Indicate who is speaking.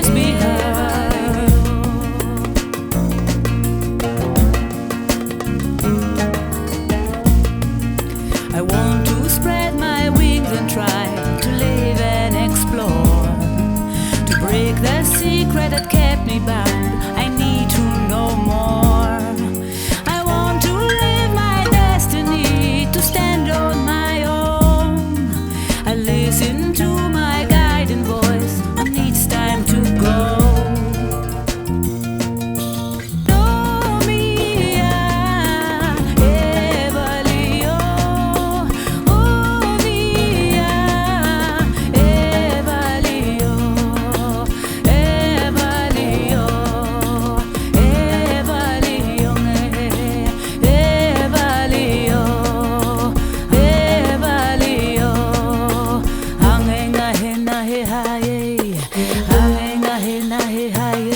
Speaker 1: voice be heard. I want to spread my wings and try to live and explore, to break the secret that kept me bound. I need to know more. I want to live my destiny, to stand on my own. I listen to my guiding voice when it's time to go. Hey,